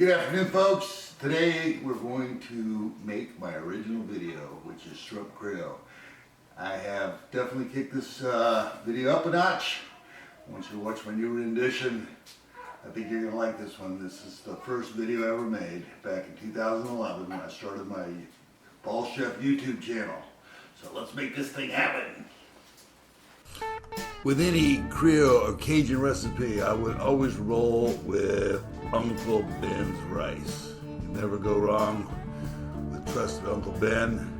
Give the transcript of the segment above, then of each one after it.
Good afternoon, folks. Today we're going to make my original video, which is shrimp creole. I have definitely kicked this video up a notch. I want you to watch my new rendition. I think you're going to like this one. This is the first video I ever made back in 2011 when I started my Ball Chef YouTube channel. So let's make this thing happen. With any Creole or Cajun recipe, I would always roll with Uncle Ben's rice. You never go wrong with trusted Uncle Ben.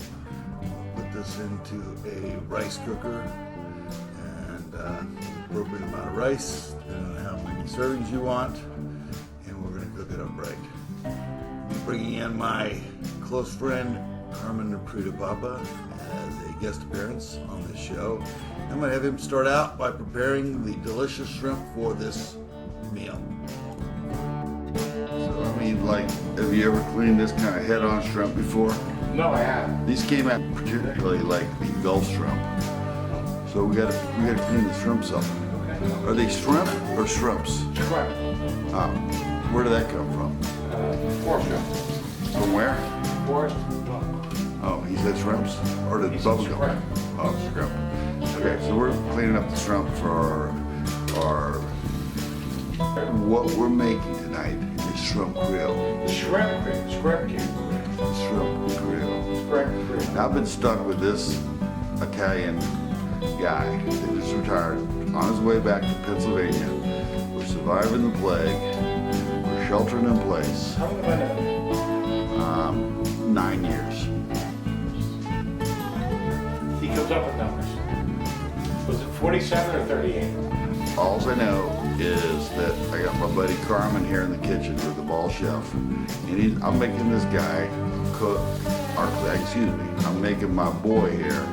Put this into a rice cooker and appropriate amount of rice, depending on how many servings you want, and we're going to cook it up right. I'm bringing in my close friend Carmen Naprita Papa as a guest appearance on this show. I'm going to have him start out by preparing the delicious shrimp for this meal. So, I mean, like, have you ever cleaned this kind of head-on shrimp before? No, I haven't. These came out particularly like the Gulf shrimp. So we gotta clean the shrimps up. Okay. Are they shrimp or shrimps? Shrimp. Where did that come from? Forest shrimp. From where? Forest. Oh, he said shrimps? Or did bubble gum? Shrimp. Oh, shrimp. Okay, so we're cleaning up the shrimp for our what we're making tonight is shrimp creole. Shrimp cream. Shrimp cream. Shrimp creole. Shrimp cream. Now, I've been stuck with this Italian guy that was retired on his way back to Pennsylvania. We're surviving the plague. We're sheltering in place. How long have I known? 9 years. He comes up with numbers. Was it 47 or 38? All I know is that I got my buddy Carmen here in the kitchen with the Ball Chef, and I'm making this guy cook, or excuse me, I'm making my boy here,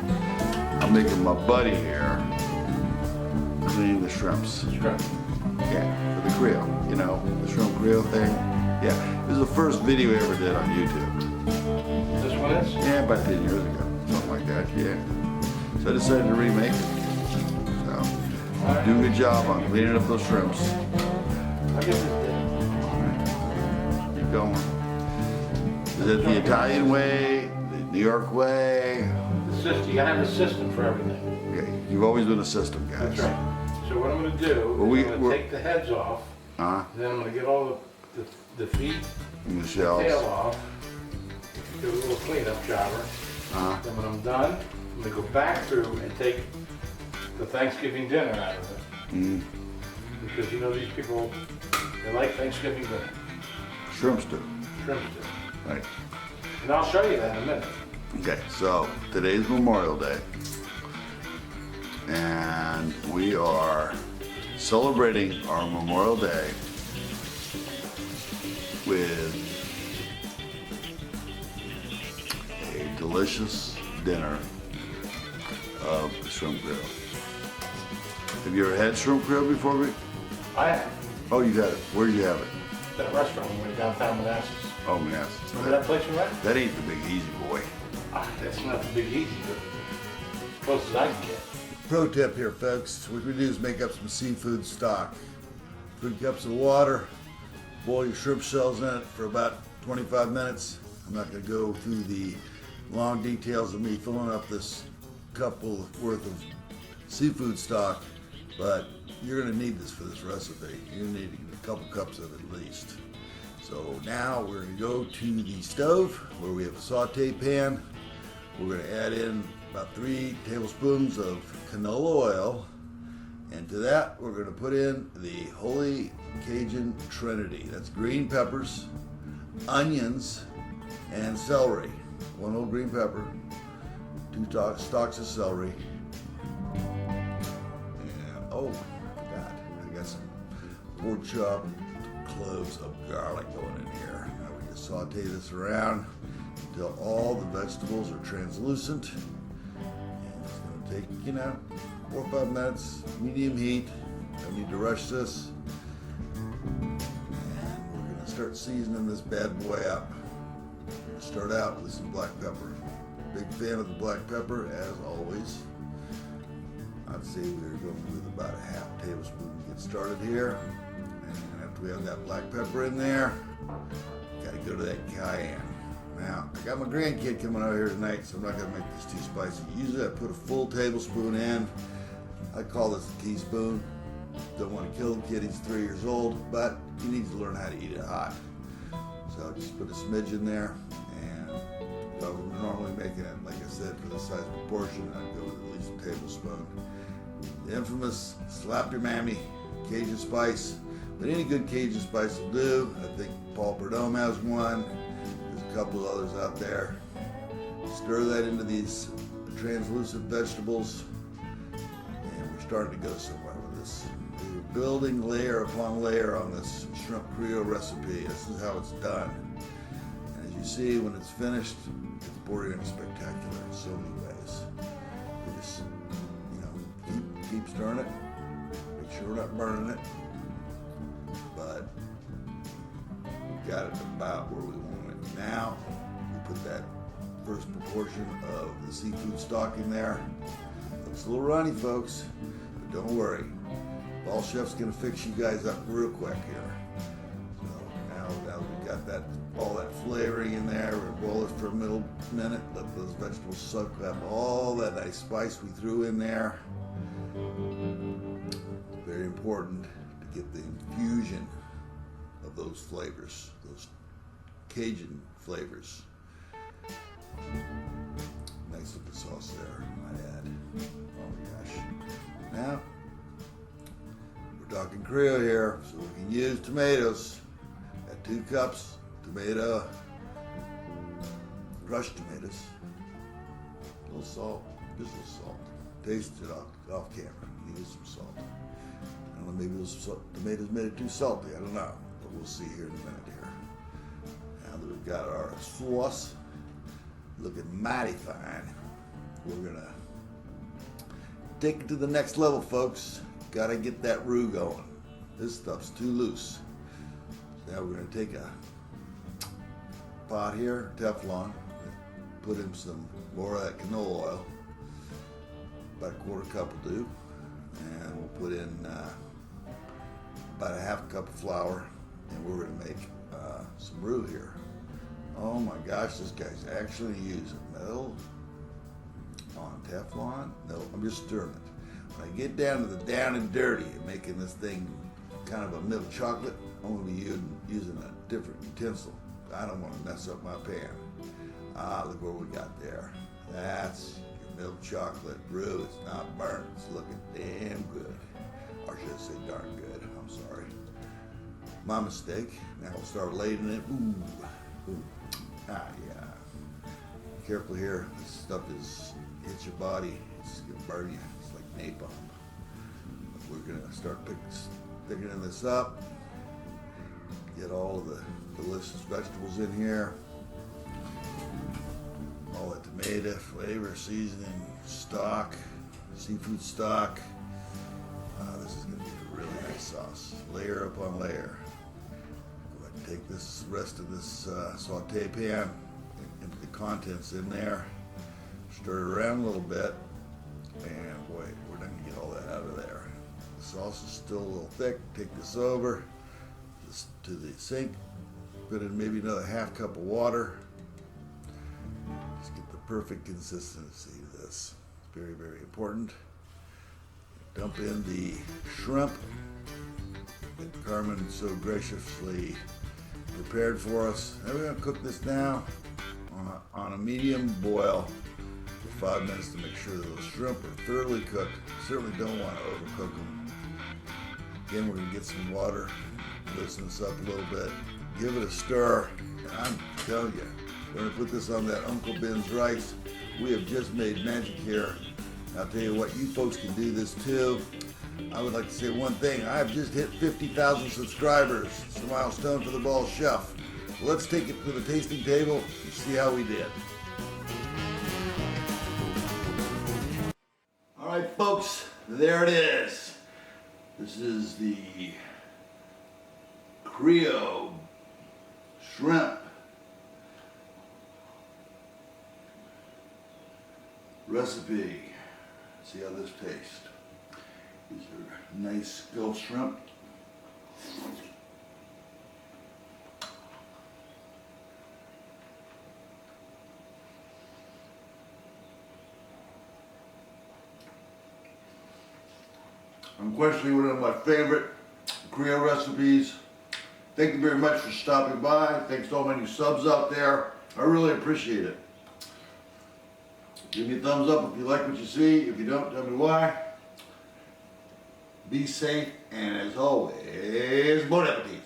I'm making my buddy here clean the shrimps. Shrimp. Yeah, for the Creole, you know, the shrimp Creole thing. Yeah, this is the first video I ever did on YouTube. This one is? Yeah, about 10 years ago, something like that, yeah. So I decided to remake it. So, do a good job on cleaning up those shrimps. I'll get this thing. Keep going. Is it the Italian way, the New York way? The system. You gotta have a system for everything. Okay, you've always been a system, guys. That's right. So what I'm gonna do Well, is I'm gonna take the heads off, Uh-huh, and then I'm gonna get all the feet, and the tail shells. off, do a little cleanup jobber. Uh-huh. Then when I'm done, I'm gonna go back through and take the Thanksgiving dinner out of it. Mm, Because you know these people, they like Thanksgiving dinner. shrimp stew. Shrimp stew. Right. And I'll show you that in a minute. Okay, so today's Memorial Day. And we are celebrating our Memorial Day with a delicious dinner of shrimp creole. Have you ever had shrimp creole before? I have Oh, you got it. Where did you have it? that restaurant when we went downtown Manassas. Oh, Manassas. Remember that place we went? That ain't the Big Easy Boy. That's not the big easy, but as close as I can get. Pro tip here, folks. What we do is make up some seafood stock. 3 cups of water, boil your shrimp shells in it for about 25 minutes. I'm not going to go through the long details of me filling up this couple worth of seafood stock, but you're going to need this for this recipe. You're going to need a couple cups of it at least. So now we're going to go to the stove where we have a saute pan. We're going to add in about 3 tablespoons of canola oil, and to that we're going to put in the Holy Cajun Trinity. That's green peppers, onions, and celery. 1 whole green pepper, 2 stalks of celery, and oh, I forgot, I got some 4 chopped cloves of garlic going in here. Now we just saute this around until all the vegetables are translucent. And it's going to take, 4 or 5 minutes, medium heat. Don't need to rush this. And we're going to start seasoning this bad boy up. We're going to start out with some black pepper. Big fan of the black pepper, as always. I'd say we're going with about a half tablespoon to get started here. And after we have that black pepper in there, Gotta go to that cayenne. Now, I got my grandkid coming out here tonight, so I'm not gonna make this too spicy. Usually I put a full tablespoon in. I call this a teaspoon. Don't want to kill the kid, he's 3 years old, but he needs to learn how to eat it hot. So just put a smidge in there, and if I was normally making it, like I said, for the size proportion, I'd go with at least a tablespoon. The infamous slap your mammy Cajun spice, but any good Cajun spice will do. I think Paul Prudhomme has one. There's a couple of others out there. Stir that into these translucent vegetables, and we're starting to go somewhere with this. We're building layer upon layer on this shrimp Creole recipe. This is how it's done. And as you see, when it's finished, it's bordering spectacular in so many ways. We just, keep stirring it. Make sure we're not burning it. But we got it about where we want it. Now, we put that first proportion of the seafood stock in there. Looks a little runny, folks, but don't worry. Ball Chef's gonna fix you guys up real quick here. So now we got all that flavoring in there. We'll boil it for a minute. Let those vegetables soak up all that nice spice we threw in there. Very important to get the infusion of those flavors, those Cajun flavors. Nice looking sauce there, I might add. Oh my gosh. Now, we're talking Creole here, so we can use tomatoes. At 2 cups, tomato, crushed tomatoes, a little salt, just a little salt. Taste it off camera. Use some salt. I don't know, maybe those tomatoes made it too salty. I don't know, but we'll see here in a minute here. Now that we've got our sauce looking mighty fine, we're gonna take it to the next level, folks. Gotta get that roux going. This stuff's too loose. Now we're gonna take a pot here, Teflon, put in some more of that canola oil. About a 1/4 cup will do. And we'll put in about a 1/2 cup of flour, and we're going to make some roux here. Oh my gosh, this guy's actually using metal on Teflon. No, I'm just stirring it. When I get down to the down and dirty and making this thing kind of a milk chocolate, I'm going to be using a different utensil. I don't want to mess up my pan. Look what we got there. That's milk chocolate roux. It's not burnt. It's looking damn good. Or should I say darn good. I'm sorry. My mistake. Now we'll start ladling it. Ooh. Yeah. Careful here. This stuff hits your body. It's gonna burn you. It's like napalm. We're gonna start thickening this up. Get all of the delicious vegetables in here. All that tomato, flavor, seasoning, stock, seafood stock. This is going to be a really nice sauce. Layer upon layer. Go ahead and take this rest of this saute pan, empty the contents in there, stir it around a little bit, and boy, we're not going to get all that out of there. The sauce is still a little thick. Take this over to the sink, put in maybe another 1/2 cup of water. Just get the perfect consistency to this. It's very, very important. Dump in the shrimp that Carmen so graciously prepared for us. And we're going to cook this now on a medium boil for 5 minutes to make sure that those shrimp are thoroughly cooked. Certainly don't want to overcook them. Again, we're going to get some water, loosen this up a little bit, give it a stir, and I'm telling you, we're going to put this on that Uncle Ben's rice. We have just made magic here. I'll tell you what, you folks can do this too. I would like to say one thing. I have just hit 50,000 subscribers. It's a milestone for the Ball Chef. Let's take it to the tasting table and see how we did. All right, folks, there it is. This is the Creole shrimp recipe. See how this tastes. These are nice Gulf shrimp. unquestionably one of my favorite Creole recipes. Thank you very much for stopping by. Thanks to all my new subs out there. I really appreciate it. Give me a thumbs up if you like what you see. If you don't, tell me why. Be safe, and as always, bon appetit.